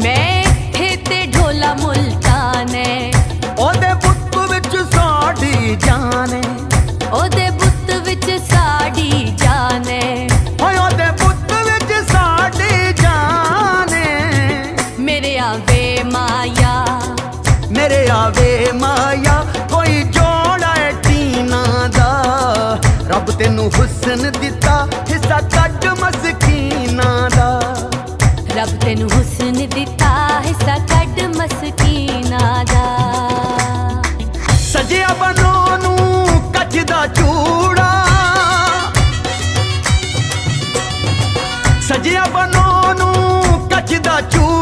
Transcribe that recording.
मैं इत्थे ते ढोला मुल्तान है। ओदे बुत विच साडी जान है, ओदे बुत विच साडी जान है। ओए ओदे बुत विच साडी जान है। मेरे आवे माया, मेरे आवे माया, कोई जोड़ा है टीना दा। रब तेनू हुस्न दिता, हिस्सा कट मस्कीना दा। रब तेनू हुस्न दिता, हिस्सा कट मस्कीना दा। सजिया बनो नू कच दा चूड़ा, सजिया बनो नू कच दा चूड़ा।